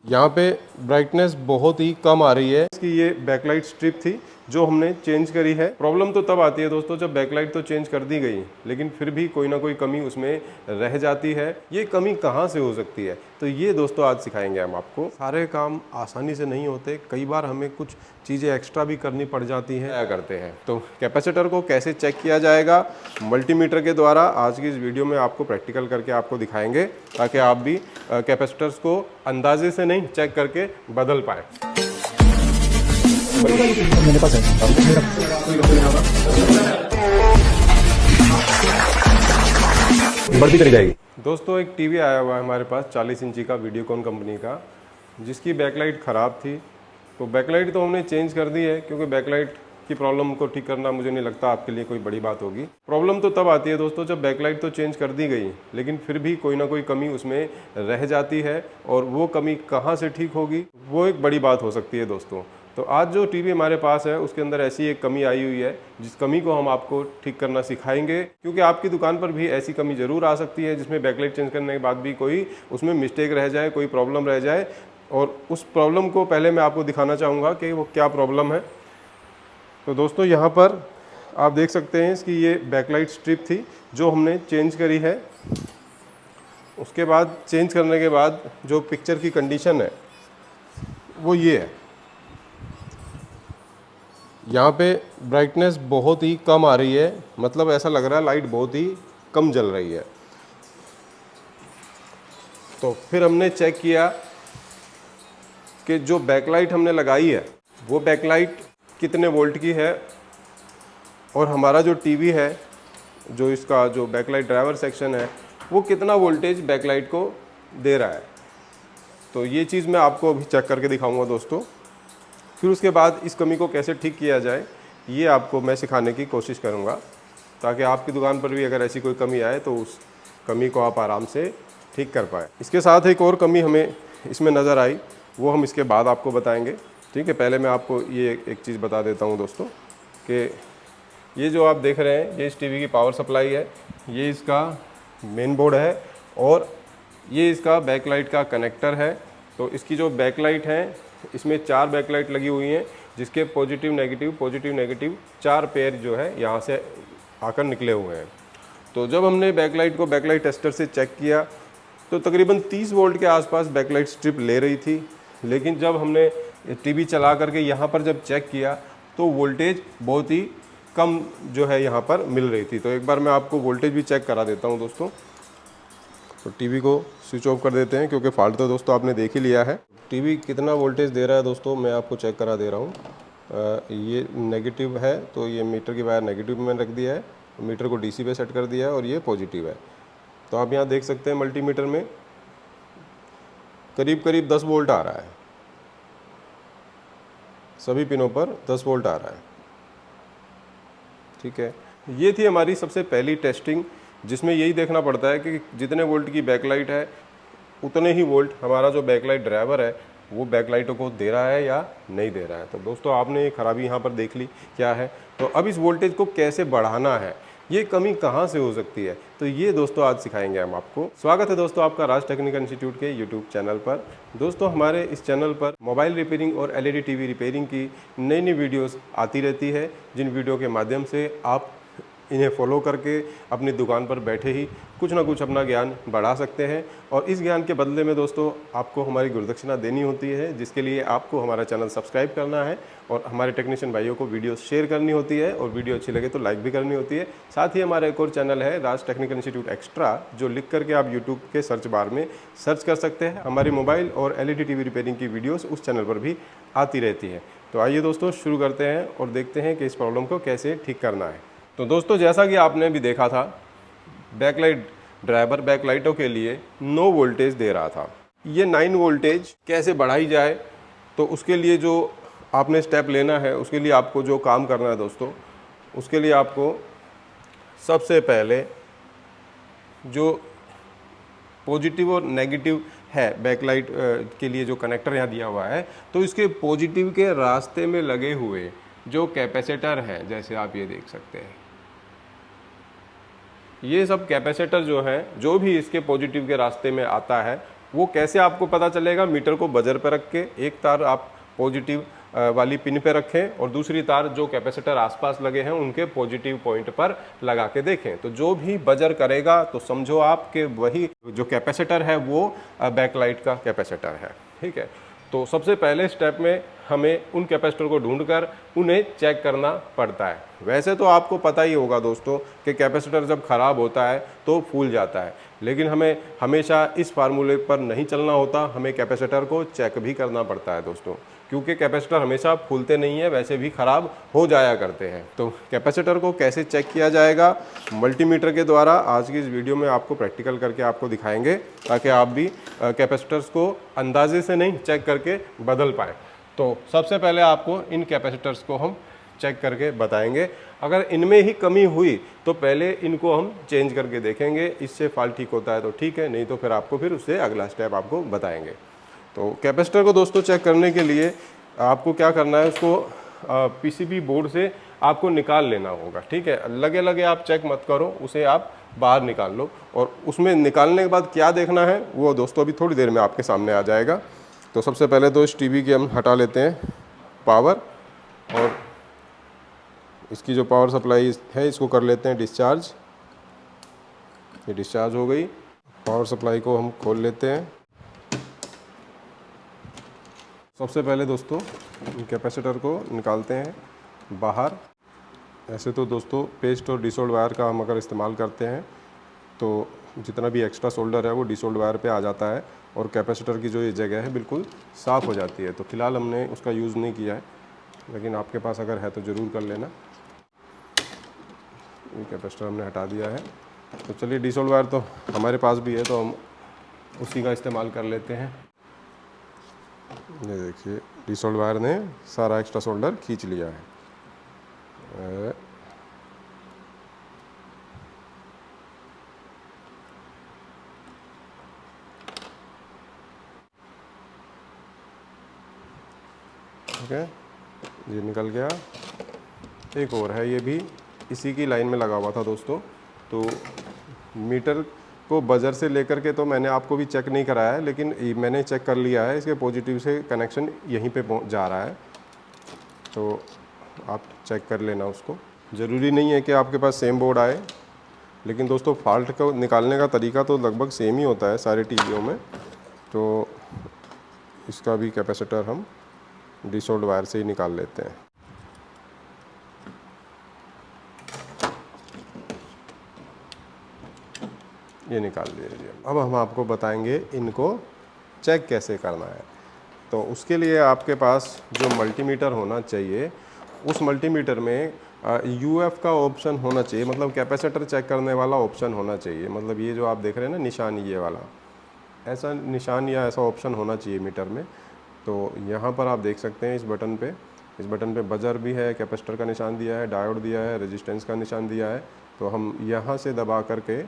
यहाँ पे ब्राइटनेस बहुत ही कम आ रही है। इसकी ये बैकलाइट स्ट्रिप थी जो हमने चेंज करी है। प्रॉब्लम तो तब आती है दोस्तों जब बैकलाइट तो चेंज कर दी गई लेकिन फिर भी कोई ना कोई कमी उसमें रह जाती है। ये कमी कहाँ से हो सकती है, तो ये दोस्तों आज सिखाएंगे हम आपको। सारे काम आसानी से नहीं होते, कई बार हमें कुछ चीज़ें एक्स्ट्रा भी करनी पड़ जाती हैं। क्या करते हैं, तो कैपेसिटर को कैसे चेक किया जाएगा मल्टीमीटर के द्वारा, आज की इस वीडियो में आपको प्रैक्टिकल करके आपको दिखाएंगे ताकि आप भी कैपेसिटर्स को अंदाजे से नहीं चेक करके बदल पाए। मेरे पास है बढ़ती चली जाएगी। दोस्तों एक टीवी आया हुआ है हमारे पास 40 इंची का, वीडियोकॉन कंपनी का, जिसकी बैकलाइट ख़राब थी। तो बैकलाइट तो हमने चेंज कर दी है क्योंकि बैकलाइट की प्रॉब्लम को ठीक करना मुझे नहीं लगता आपके लिए कोई बड़ी बात होगी। प्रॉब्लम तो तब आती है दोस्तों जब बैकलाइट तो चेंज कर दी गई लेकिन फिर भी कोई ना कोई कमी उसमें रह जाती है, और वो कमी कहाँ से ठीक होगी वो एक बड़ी बात हो सकती है दोस्तों। तो आज जो टीवी हमारे पास है उसके अंदर ऐसी एक कमी आई हुई है जिस कमी को हम आपको ठीक करना सिखाएंगे, क्योंकि आपकी दुकान पर भी ऐसी कमी ज़रूर आ सकती है जिसमें बैकलाइट चेंज करने के बाद भी कोई उसमें मिस्टेक रह जाए, कोई प्रॉब्लम रह जाए। और उस प्रॉब्लम को पहले मैं आपको दिखाना चाहूँगा कि वो क्या प्रॉब्लम है। तो दोस्तों यहाँ पर आप देख सकते हैं इसकी ये बैकलाइट स्ट्रिप थी जो हमने चेंज करी है। उसके बाद चेंज करने के बाद जो पिक्चर की कंडीशन है वो ये है। यहाँ पे ब्राइटनेस बहुत ही कम आ रही है, मतलब ऐसा लग रहा है लाइट बहुत ही कम जल रही है। तो फिर हमने चेक किया कि जो बैकलाइट हमने लगाई है वो बैकलाइट कितने वोल्ट की है, और हमारा जो टीवी है, जो इसका जो बैकलाइट ड्राइवर सेक्शन है, वो कितना वोल्टेज बैकलाइट को दे रहा है। तो ये चीज़ मैं आपको अभी चेक करके दिखाऊंगा दोस्तों। फिर उसके बाद इस कमी को कैसे ठीक किया जाए ये आपको मैं सिखाने की कोशिश करूंगा, ताकि आपकी दुकान पर भी अगर ऐसी कोई कमी आए तो उस कमी को आप आराम से ठीक कर पाए। इसके साथ एक और कमी हमें इसमें नज़र आई, वो हम इसके बाद आपको बताएंगे। ठीक है, पहले मैं आपको ये एक चीज़ बता देता हूँ दोस्तों कि ये जो आप देख रहे हैं ये इस टीवी की पावर सप्लाई है, ये इसका मेन बोर्ड है, और ये इसका बैकलाइट का कनेक्टर है। तो इसकी जो बैकलाइट है इसमें 4 बैकलाइट लगी हुई हैं जिसके पॉजिटिव नेगेटिव 4 पेयर जो है यहाँ से आकर निकले हुए हैं। तो जब हमने बैकलाइट को बैकलाइट टेस्टर से चेक किया तो तकरीबन 30 वोल्ट के आसपास बैकलाइट स्ट्रिप ले रही थी, लेकिन जब हमने टीवी चला करके यहाँ पर जब चेक किया तो वोल्टेज बहुत ही कम जो है यहाँ पर मिल रही थी। तो एक बार मैं आपको वोल्टेज भी चेक करा देता हूँ दोस्तों। तो टीवी को स्विच ऑफ कर देते हैं क्योंकि फॉल्ट तो दोस्तों आपने देख ही लिया है। टीवी कितना वोल्टेज दे रहा है दोस्तों मैं आपको चेक करा दे रहा हूँ। ये नेगेटिव है तो ये मीटर की वायर नेगेटिव में रख दिया है, मीटर को डीसी पे सेट कर दिया है, और ये पॉजिटिव है। तो आप यहाँ देख सकते हैं मल्टीमीटर में करीब करीब 10 वोल्ट आ रहा है, सभी पिनों पर 10 वोल्ट आ रहा है। ठीक है, ये थी हमारी सबसे पहली टेस्टिंग, जिसमें यही देखना पड़ता है कि जितने वोल्ट की बैकलाइट है उतने ही वोल्ट हमारा जो बैकलाइट ड्राइवर है वो बैकलाइटों को दे रहा है या नहीं दे रहा है। तो दोस्तों आपने ये खराबी यहाँ पर देख ली क्या है। तो अब इस वोल्टेज को कैसे बढ़ाना है, ये कमी कहाँ से हो सकती है, तो ये दोस्तों आज सिखाएंगे हम आपको। स्वागत है दोस्तों आपका राज टेक्निकल इंस्टीट्यूट के यूट्यूब चैनल पर। दोस्तों हमारे इस चैनल पर मोबाइल रिपेयरिंग और एलईडी टीवी रिपेयरिंग की नई नई वीडियोस आती रहती है, जिन वीडियो के माध्यम से आप इन्हें फॉलो करके अपनी दुकान पर बैठे ही कुछ ना कुछ अपना ज्ञान बढ़ा सकते हैं। और इस ज्ञान के बदले में दोस्तों आपको हमारी गुरुदक्षिणा देनी होती है, जिसके लिए आपको हमारा चैनल सब्सक्राइब करना है और हमारे टेक्नीशियन भाइयों को वीडियो शेयर करनी होती है, और वीडियो अच्छी लगे तो लाइक भी करनी होती है। साथ ही हमारा एक और चैनल है राज टेक्निकल इंस्टीट्यूट एक्स्ट्रा, जो लिख करके आप यूट्यूब के सर्च बार में सर्च कर सकते हैं। हमारी मोबाइल और एलईडी टीवी रिपेयरिंग की वीडियोस उस चैनल पर भी आती रहती है। तो आइए दोस्तों शुरू करते हैं और देखते हैं कि इस प्रॉब्लम को कैसे ठीक करना है। तो दोस्तों जैसा कि आपने भी देखा था, बैकलाइट ड्राइवर बैकलाइटों के लिए 9 वोल्टेज दे रहा था। ये 9 वोल्टेज कैसे बढ़ाई जाए, तो उसके लिए जो आपने स्टेप लेना है, उसके लिए आपको जो काम करना है दोस्तों, उसके लिए आपको सबसे पहले जो पॉजिटिव और नेगेटिव है बैकलाइट के लिए जो कनेक्टर यहाँ दिया हुआ है, तो इसके पॉजिटिव के रास्ते में लगे हुए जो कैपेसिटर है, जैसे आप ये देख सकते हैं, ये सब कैपेसिटर जो है, जो भी इसके पॉजिटिव के रास्ते में आता है वो कैसे आपको पता चलेगा? मीटर को बजर पर रख के एक तार आप पॉजिटिव वाली पिन पे रखें और दूसरी तार जो कैपेसिटर आसपास लगे हैं उनके पॉजिटिव पॉइंट पर लगा के देखें। तो जो भी बजर करेगा तो समझो आप कि वही जो कैपेसिटर है वो बैकलाइट का कैपेसिटर है। ठीक है, तो सबसे पहले स्टेप में हमें उन कैपेसिटर को ढूंढकर उन्हें चेक करना पड़ता है। वैसे तो आपको पता ही होगा दोस्तों कि कैपेसिटर जब ख़राब होता है तो फूल जाता है, लेकिन हमें हमेशा इस फार्मूले पर नहीं चलना होता, हमें कैपेसिटर को चेक भी करना पड़ता है दोस्तों, क्योंकि कैपेसिटर हमेशा फूलते नहीं है, वैसे भी ख़राब हो जाया करते हैं। तो कैपेसिटर को कैसे चेक किया जाएगा? मल्टीमीटर के द्वारा आज की इस वीडियो में आपको प्रैक्टिकल करके आपको दिखाएंगे, ताकि आप भी कैपेसिटर्स को अंदाजे से नहीं चेक करके बदल पाएँ। तो सबसे पहले आपको इन कैपेसिटर्स को हम चेक करके बताएंगे। अगर इनमें ही कमी हुई तो पहले इनको हम चेंज करके देखेंगे, इससे फॉल्ट ठीक होता है तो ठीक है, नहीं तो फिर आपको फिर उससे अगला स्टेप आपको बताएंगे। तो कैपेसिटर को दोस्तों चेक करने के लिए आपको क्या करना है, उसको पीसीबी बोर्ड से आपको निकाल लेना होगा। ठीक है, लगे लगे आप चेक मत करो, उसे आप बाहर निकाल लो और उसमें निकालने के बाद क्या देखना है वो दोस्तों अभी थोड़ी देर में आपके सामने आ जाएगा। तो सबसे पहले तो इस टीवी की हम हटा लेते हैं पावर, और इसकी जो पावर सप्लाई है इसको कर लेते हैं डिस्चार्ज। ये डिस्चार्ज हो गई। पावर सप्लाई को हम खोल लेते हैं। सबसे पहले दोस्तों कैपेसिटर को निकालते हैं बाहर। ऐसे तो दोस्तों पेस्ट और डिसोल्ड वायर का हम अगर इस्तेमाल करते हैं तो जितना भी एक्स्ट्रा सोल्डर है वो डिसोल्ड वायर पे आ जाता है और कैपेसिटर की जो ये जगह है बिल्कुल साफ़ हो जाती है। तो फिलहाल हमने उसका यूज़ नहीं किया है, लेकिन आपके पास अगर है तो ज़रूर कर लेना। ये कैपेसिटर हमने हटा दिया है। तो चलिए डिसोल्ड वायर तो हमारे पास भी है तो हम उसी का इस्तेमाल कर लेते हैं। ये देखिए डिसोल्ड वायर ने सारा एक्स्ट्रा सोल्डर खींच लिया है। ठीक है, ये निकल गया। एक और है, ये भी इसी की लाइन में लगा हुआ था दोस्तों। तो मीटर को बजर से लेकर के तो मैंने आपको भी चेक नहीं कराया है, लेकिन मैंने चेक कर लिया है, इसके पॉजिटिव से कनेक्शन यहीं पे जा रहा है। तो आप चेक कर लेना उसको। ज़रूरी नहीं है कि आपके पास सेम बोर्ड आए, लेकिन दोस्तों फॉल्ट को निकालने का तरीका तो लगभग सेम ही होता है सारे टीवीओं में। तो इसका भी कैपेसिटर हम डिसोल्ड वायर से ही निकाल लेते हैं। ये निकाल लीजिए। अब हम आपको बताएंगे इनको चेक कैसे करना है। तो उसके लिए आपके पास जो मल्टीमीटर होना चाहिए, उस मल्टीमीटर में यूएफ का ऑप्शन होना चाहिए, मतलब कैपेसिटर चेक करने वाला ऑप्शन होना चाहिए। मतलब ये जो आप देख रहे हैं ना निशान, ये वाला ऐसा निशान या ऐसा ऑप्शन होना चाहिए मीटर में। तो यहाँ पर आप देख सकते हैं इस बटन पे बजर भी है, कैपेसिटर का निशान दिया है, डायोड दिया है, रेजिस्टेंस का निशान दिया है। तो हम यहाँ से दबा करके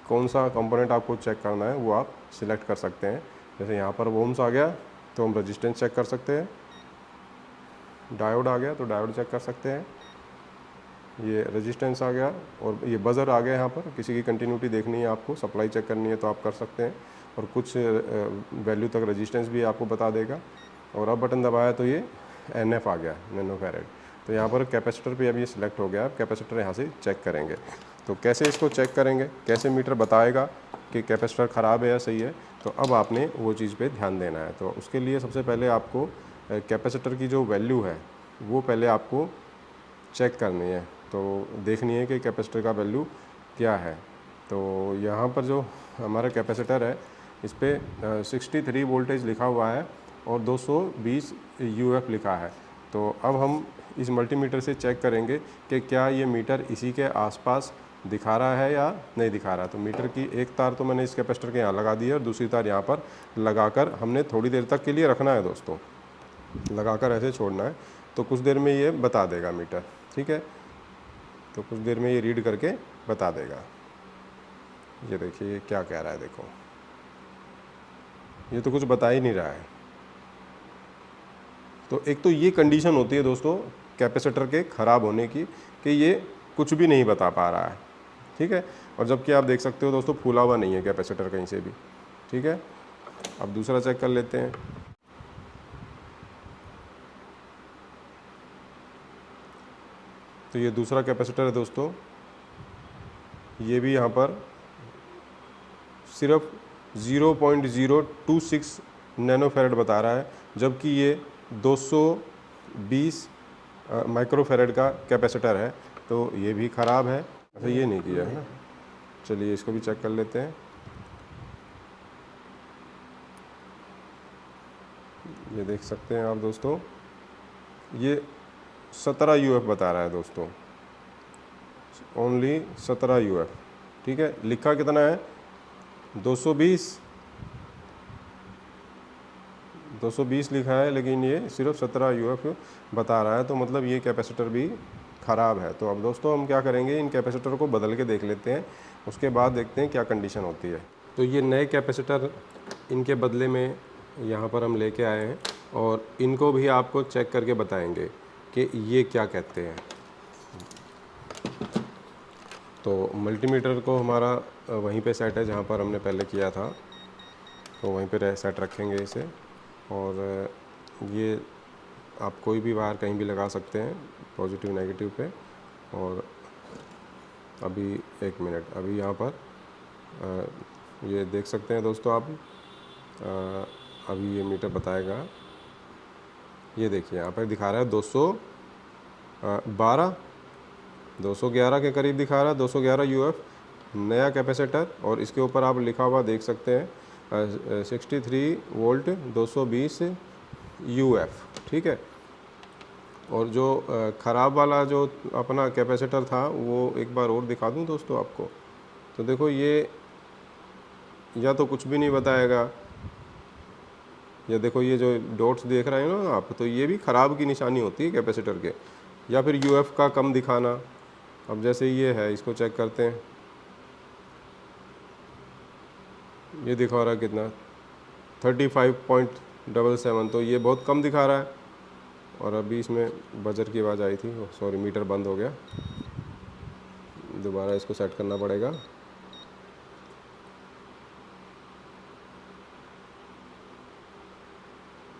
कौन सा कंपोनेंट आपको चेक करना है वो आप सिलेक्ट कर सकते हैं। जैसे यहाँ पर ओम्स आ गया तो हम रेजिस्टेंस चेक कर सकते हैं, डायोड आ गया तो डायोड चेक कर सकते हैं, ये रेजिस्टेंस आ गया और ये बजर आ गया। यहाँ पर किसी की कंटिन्यूटी देखनी है आपको, सप्लाई चेक करनी है तो आप कर सकते हैं, और कुछ वैल्यू तक रेजिस्टेंस भी आपको बता देगा। और अब बटन दबाया तो ये NF आ गया, नैनो फैरेड। तो यहाँ पर कैपेसिटर पे अब ये सिलेक्ट हो गया। अब कैपेसिटर यहाँ से चेक करेंगे। तो कैसे इसको चेक करेंगे, कैसे मीटर बताएगा कि कैपेसिटर ख़राब है या सही है, तो अब आपने वो चीज़ पे ध्यान देना है। तो उसके लिए सबसे पहले आपको कैपेसिटर की जो वैल्यू है वो पहले आपको चेक करनी है। तो देखनी है कि कैपेसिटर का वैल्यू क्या है। तो यहाँ पर जो हमारा कैपेसिटर है इस पर 63 वोल्टेज लिखा हुआ है और 220 UF लिखा है। तो अब हम इस मल्टीमीटर से चेक करेंगे कि क्या ये मीटर इसी के आसपास दिखा रहा है या नहीं दिखा रहा। तो मीटर की एक तार तो मैंने इस कैपेसिटर के यहाँ लगा दी है और दूसरी तार यहाँ पर लगाकर हमने थोड़ी देर तक के लिए रखना है दोस्तों, लगाकर ऐसे छोड़ना है। तो कुछ देर में ये बता देगा मीटर। ठीक है, तो कुछ देर में ये रीड करके बता देगा। ये देखिए क्या कह रहा है, देखो ये तो कुछ बता ही नहीं रहा है। तो एक तो ये कंडीशन होती है दोस्तों कैपेसिटर के ख़राब होने की कि ये कुछ भी नहीं बता पा रहा है। ठीक है, और जबकि आप देख सकते हो दोस्तों फूला हुआ नहीं है कैपेसिटर कहीं से भी। ठीक है, अब दूसरा चेक कर लेते हैं। तो ये दूसरा कैपेसिटर है दोस्तों, ये भी यहाँ पर सिर्फ 0.026 नैनोफेरेड बता रहा है, जबकि ये 220 माइक्रोफेरेड का कैपेसिटर है। तो ये भी ख़राब है। अच्छा, ये नहीं किया है ना, चलिए इसको भी चेक कर लेते हैं। ये देख सकते हैं आप दोस्तों, ये 17 यूएफ बता रहा है दोस्तों, ओनली 17 यूएफ। ठीक है, लिखा कितना है 220 लिखा है, लेकिन ये सिर्फ 17 यूएफ बता रहा है। तो मतलब ये कैपेसिटर भी ख़राब है। तो अब दोस्तों हम क्या करेंगे, इन कैपेसिटर को बदल के देख लेते हैं, उसके बाद देखते हैं क्या कंडीशन होती है। तो ये नए कैपेसिटर इनके बदले में यहाँ पर हम लेके आए हैं, और इनको भी आपको चेक करके बताएंगे कि ये क्या कहते हैं। तो मल्टीमीटर को हमारा वहीं पे सेट है जहाँ पर हमने पहले किया था, तो वहीं पे सेट रखेंगे इसे। और ये आप कोई भी वायर कहीं भी लगा सकते हैं, पॉजिटिव नेगेटिव पे। और अभी 1 मिनट, अभी यहाँ पर ये देख सकते हैं दोस्तों आप, अभी ये मीटर बताएगा। ये देखिए यहाँ पर दिखा रहा है 211 के करीब दिखा रहा है, 211 यूएफ नया कैपेसिटर। और इसके ऊपर आप लिखा हुआ देख सकते हैं 63 वोल्ट 220 यूएफ। ठीक है, और जो ख़राब वाला जो अपना कैपेसिटर था वो एक बार और दिखा दूं दोस्तों आपको। तो देखो, ये या तो कुछ भी नहीं बताएगा, या देखो ये जो डॉट्स देख रहे हैं ना आप, तो ये भी ख़राब की निशानी होती है कैपेसिटर के। या फिर यूएफ का कम दिखाना। अब जैसे ये है, इसको चेक करते हैं, ये दिखा रहा है कितना 35.77, तो ये बहुत कम दिखा रहा है। और अभी इसमें बजर की आवाज़ आई थी, सॉरी मीटर बंद हो गया, दोबारा इसको सेट करना पड़ेगा।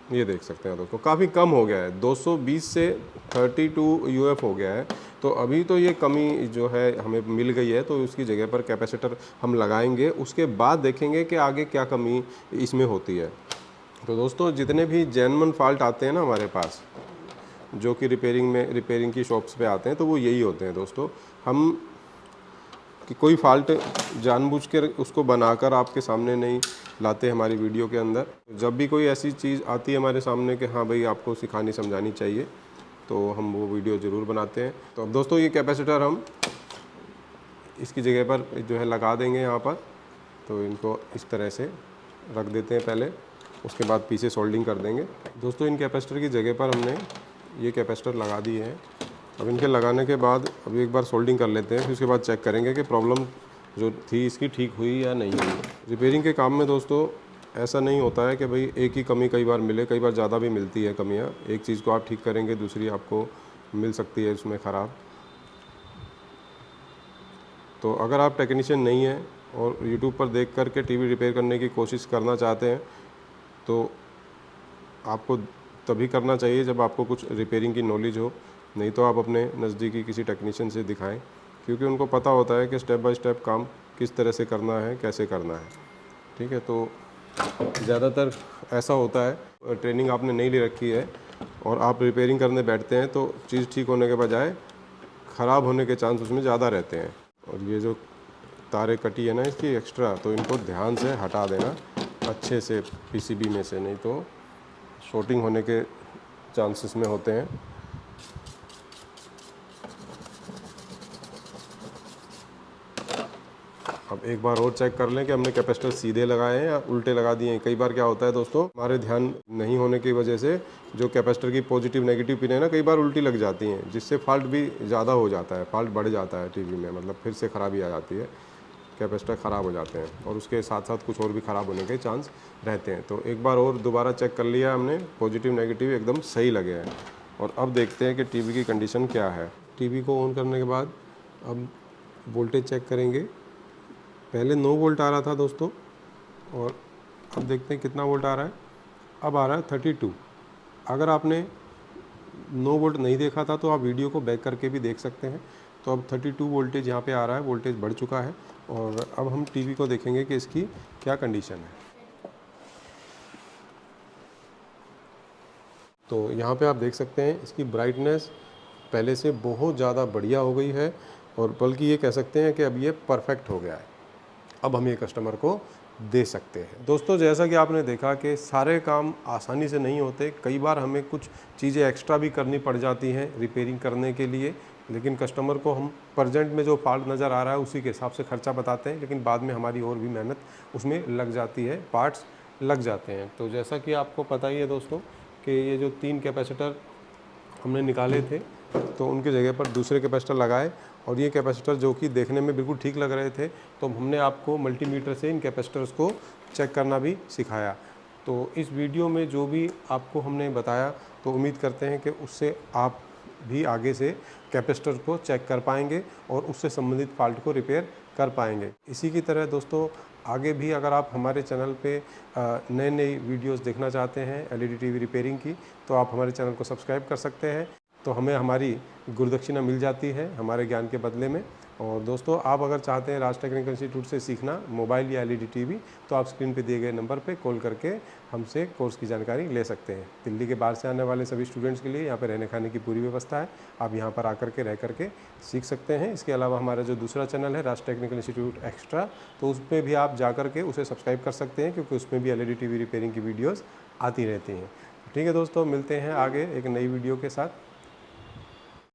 ये देख सकते हैं दोस्तों, काफ़ी कम हो गया है, 220 से 32 यूएफ हो गया है। तो अभी तो ये कमी जो है हमें मिल गई है, तो उसकी जगह पर कैपेसिटर हम लगाएंगे, उसके बाद देखेंगे कि आगे क्या कमी इसमें होती है। तो दोस्तों, जितने भी जेन्युइन फॉल्ट आते हैं ना हमारे पास, जो कि रिपेयरिंग की शॉप्स पे आते हैं, तो वो यही होते हैं दोस्तों। हम कि कोई फॉल्ट जानबूझकर उसको बनाकर आपके सामने नहीं लाते हमारी वीडियो के अंदर। जब भी कोई ऐसी चीज़ आती है हमारे सामने कि हाँ भाई आपको सिखानी समझानी चाहिए, तो हम वो वीडियो ज़रूर बनाते हैं। तो अब दोस्तों, ये कैपेसिटर हम इसकी जगह पर जो है लगा देंगे यहाँ पर। तो इनको इस तरह से रख देते हैं पहले, उसके बाद पीछे सोल्डिंग कर देंगे। दोस्तों, इन कैपेसिटर की जगह पर हमने ये कैपेसिटर लगा दिए हैं। अब इनके लगाने के बाद अभी एक बार सोल्डिंग कर लेते हैं, फिर उसके बाद चेक करेंगे कि प्रॉब्लम जो थी इसकी ठीक हुई या नहीं हुई। रिपेयरिंग के काम में दोस्तों ऐसा नहीं होता है कि भाई एक ही कमी कई बार मिले, कई बार ज़्यादा भी मिलती है कमियां। एक चीज़ को आप ठीक करेंगे, दूसरी आपको मिल सकती है उसमें ख़राब। तो अगर आप टेक्नीशियन नहीं हैं और यूट्यूब पर देख कर के टीवी रिपेयर करने की कोशिश करना चाहते हैं, तो आपको तभी करना चाहिए जब आपको कुछ रिपेयरिंग की नॉलेज हो। नहीं तो आप अपने नज़दीकी किसी टेक्नीशियन से दिखाएं, क्योंकि उनको पता होता है कि स्टेप बाय स्टेप काम किस तरह से करना है, कैसे करना है। ठीक है, तो ज़्यादातर ऐसा होता है, ट्रेनिंग आपने नहीं ले रखी है और आप रिपेयरिंग करने बैठते हैं, तो चीज़ ठीक होने के बजाय ख़राब होने के चांस उसमें ज़्यादा रहते हैं। और ये जो तारें कटी है ना इसकी एक्स्ट्रा, तो इनको ध्यान से हटा देना अच्छे से पीसीबी में से, नहीं तो शॉर्टिंग होने के चांसेस में होते हैं। अब एक बार और चेक कर लें कि हमने कैपेसिटर सीधे लगाए हैं या उल्टे लगा दिए हैं। कई बार क्या होता है दोस्तों, हमारे ध्यान नहीं होने की वजह से जो कैपेसिटर की पॉजिटिव नेगेटिव पिन है ना, कई बार उल्टी लग जाती हैं, जिससे फॉल्ट भी ज़्यादा हो जाता है, फॉल्ट बढ़ जाता है टीवी में, मतलब फिर से ख़राबी आ जाती है, कैपेसिटर ख़राब हो जाते हैं और उसके साथ साथ कुछ और भी ख़राब होने के चांस रहते हैं। तो एक बार और दोबारा चेक कर लिया हमने, पॉजिटिव नेगेटिव एकदम सही लगे हैं। और अब देखते हैं कि टीवी की कंडीशन क्या है। टीवी को ऑन करने के बाद अब वोल्टेज चेक करेंगे। पहले 9 वोल्ट आ रहा था दोस्तों, और अब देखते हैं कितना वोल्ट आ रहा है। अब आ रहा है 32। अगर आपने 9 वोल्ट नहीं देखा था तो आप वीडियो को बैक करके भी देख सकते हैं। तो अब 32 वोल्टेज यहाँ पे आ रहा है, वोल्टेज बढ़ चुका है। और अब हम टीवी को देखेंगे कि इसकी क्या कंडीशन है। तो यहाँ पे आप देख सकते हैं इसकी ब्राइटनेस पहले से बहुत ज़्यादा बढ़िया हो गई है, और बल्कि ये कह सकते हैं कि अब ये परफेक्ट हो गया है। अब हम ये कस्टमर को दे सकते हैं। दोस्तों, जैसा कि आपने देखा कि सारे काम आसानी से नहीं होते, कई बार हमें कुछ चीज़ें एक्स्ट्रा भी करनी पड़ जाती हैं रिपेयरिंग करने के लिए, लेकिन कस्टमर को हम प्रेजेंट में जो फॉल्ट नज़र आ रहा है उसी के हिसाब से खर्चा बताते हैं, लेकिन बाद में हमारी और भी मेहनत उसमें लग जाती है, पार्ट्स लग जाते हैं। तो जैसा कि आपको पता ही है दोस्तों कि ये जो 3 कैपेसिटर हमने निकाले थे तो उनकी जगह पर दूसरे कैपेसिटर लगाए, और ये कैपेसिटर जो कि देखने में बिल्कुल ठीक लग रहे थे, तो हमने आपको मल्टीमीटर से इन कैपेसिटर्स को चेक करना भी सिखाया। तो इस वीडियो में जो भी आपको हमने बताया, तो उम्मीद करते हैं कि उससे आप भी आगे से कैपेसिटर को चेक कर पाएंगे और उससे संबंधित फॉल्ट को रिपेयर कर पाएंगे। इसी की तरह दोस्तों, आगे भी अगर आप हमारे चैनल पे नए नई वीडियोस देखना चाहते हैं एलईडी टीवी रिपेयरिंग की, तो आप हमारे चैनल को सब्सक्राइब कर सकते हैं। तो हमें हमारी गुरुदक्षिणा मिल जाती है हमारे ज्ञान के बदले में। और दोस्तों, आप अगर चाहते हैं राज टेक्निकल इंस्टीट्यूट से सीखना मोबाइल या एलईडी टीवी, तो आप स्क्रीन पे दिए गए नंबर पे कॉल करके हमसे कोर्स की जानकारी ले सकते हैं। दिल्ली के बाहर से आने वाले सभी स्टूडेंट्स के लिए यहाँ पर रहने खाने की पूरी व्यवस्था है, आप यहाँ पर आकर के रह करके सीख सकते हैं। इसके अलावा हमारा जो दूसरा चैनल है राज टेक्निकल इंस्टीट्यूट एक्स्ट्रा, तो उस पर भी आप जा करके उसे सब्सक्राइब कर सकते हैं, क्योंकि उसमें भी एलईडी टीवी रिपेयरिंग की वीडियोज़ आती रहती हैं। ठीक है दोस्तों, मिलते हैं आगे एक नई वीडियो के साथ।